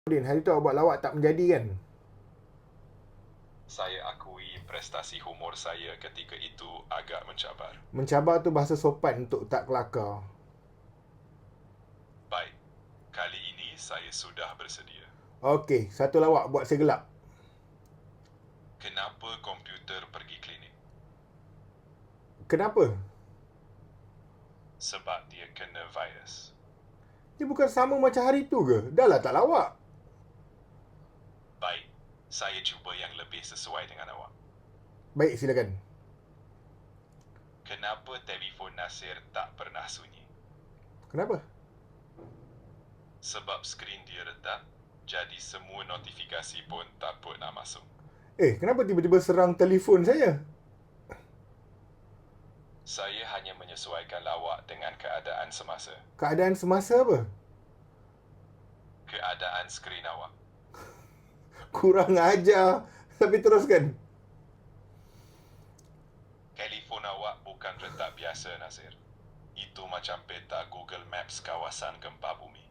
Din, hari tu awak buat lawak tak menjadi kan? Saya akui prestasi humor saya ketika itu agak mencabar. Mencabar tu bahasa sopan untuk tak kelakar. Baik, kali ini saya sudah bersedia. Okey, satu lawak buat saya gelak. Kenapa komputer pergi klinik? Kenapa? Sebab dia kena virus. Dia bukan sama macam hari tu ke? Dah lah tak lawak. Baik, saya cuba yang lebih sesuai dengan awak. Baik, silakan. Kenapa telefon Nasir tak pernah sunyi? Kenapa? Sebab skrin dia retak, jadi semua notifikasi pun takut nak masuk. Kenapa tiba-tiba serang telefon saya? Saya hanya menyesuaikan lawak dengan keadaan semasa. Keadaan semasa apa? Keadaan skrin awak. Kurang ajar. Tapi teruskan. Telefon awak bukan retak biasa, Nasir. Itu macam peta Google Maps kawasan gempa bumi.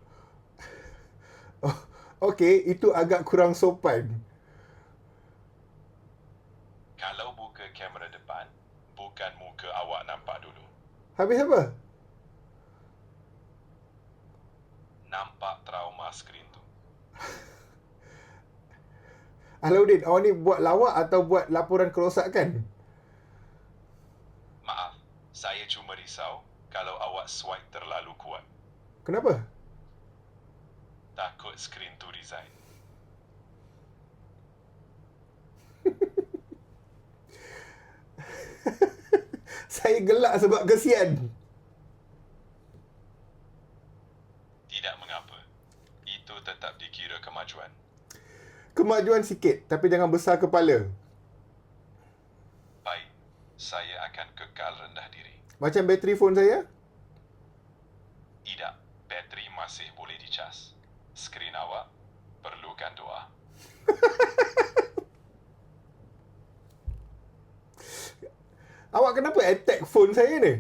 Okey, itu agak kurang sopan. Kalau buka kamera depan, bukan muka awak nampak dulu. Habis apa? Nampak trauma skrin tu. Alauddin, awak ni buat lawak atau buat laporan kerosakan? Maaf, saya cuma risau kalau awak swipe terlalu kuat. Kenapa? Takut skrin tu resign. Saya gelak sebab kesian. Tidak mengapa. Itu tetap dikira kemajuan. Kemajuan sikit, tapi jangan besar kepala. Baik, saya akan kekal rendah diri. Macam bateri phone saya? Tidak, bateri masih boleh dicas. Skrin awak perlukan doa. Awak kenapa attack phone saya ni?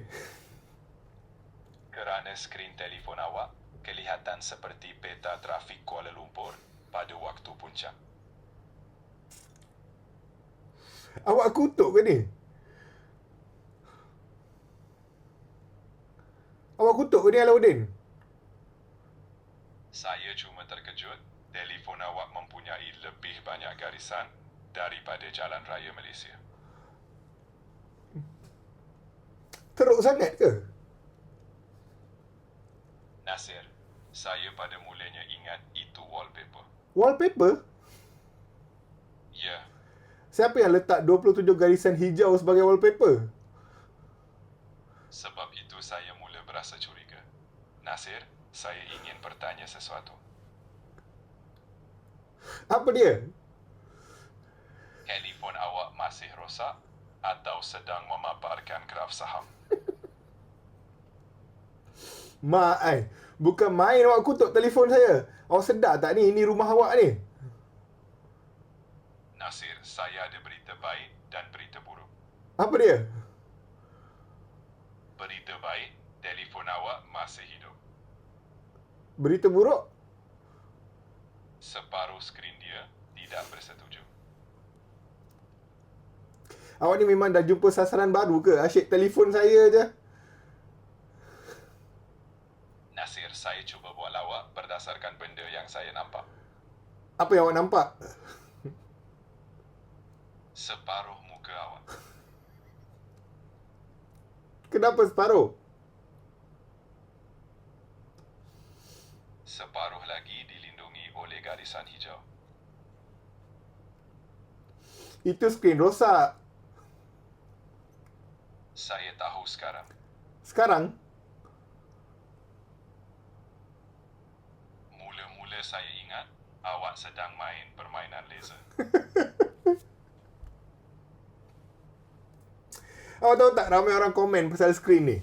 Kerana skrin telefon awak kelihatan seperti peta trafik Kuala Lumpur pada waktu puncak. Awak kutuk ke ni? Awak kutuk ke ni, Alauddin? Saya cuma terkejut telefon awak mempunyai lebih banyak garisan daripada jalan raya Malaysia. Teruk sangat ke? Nasir, saya pada mulanya ingat itu wallpaper. Wallpaper? Ya, Siapa yang letak 27 garisan hijau sebagai wallpaper? sebab itu saya mula berasa curiga. Nasir, saya ingin bertanya sesuatu. Apa dia? Telefon awak masih rosak atau sedang memaparkan graf saham? Mak ai, bukan main awak kutuk telefon saya. Awak sedar tak ni, ini rumah awak ni? Nasir, saya ada berita baik dan berita buruk. Apa dia? Berita baik, telefon awak masih hidup. Berita buruk? Separuh skrin dia tidak bersetuju. Awak ni memang dah jumpa sasaran baru ke? Asyik telefon saya je. Nasir, saya cuba buat lawak berdasarkan benda yang saya nampak. Apa yang awak nampak? Separuh muka awak. Kenapa separuh? Separuh lagi dilindungi oleh garisan hijau. Itu skrin rosak. Saya tahu sekarang. Sekarang? Mula-mula saya ingat awak sedang main permainan laser. Awak tahu tak ramai orang komen pasal skrin ni?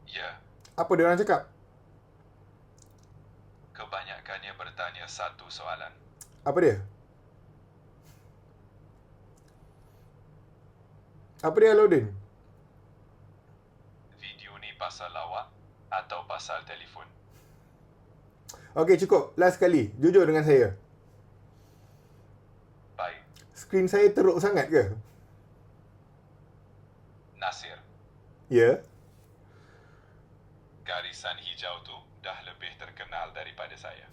Ya, Apa dia orang cakap? kebanyakannya bertanya satu soalan. Apa dia? Apa dia, Alauddin? Video ni pasal lawak atau pasal telefon? Okey, cukup. Last sekali. Jujur dengan saya. Baik, Skrin saya teruk sangat ke? Nasir. Ya. Garisan hijau tu dah lebih terkenal daripada saya.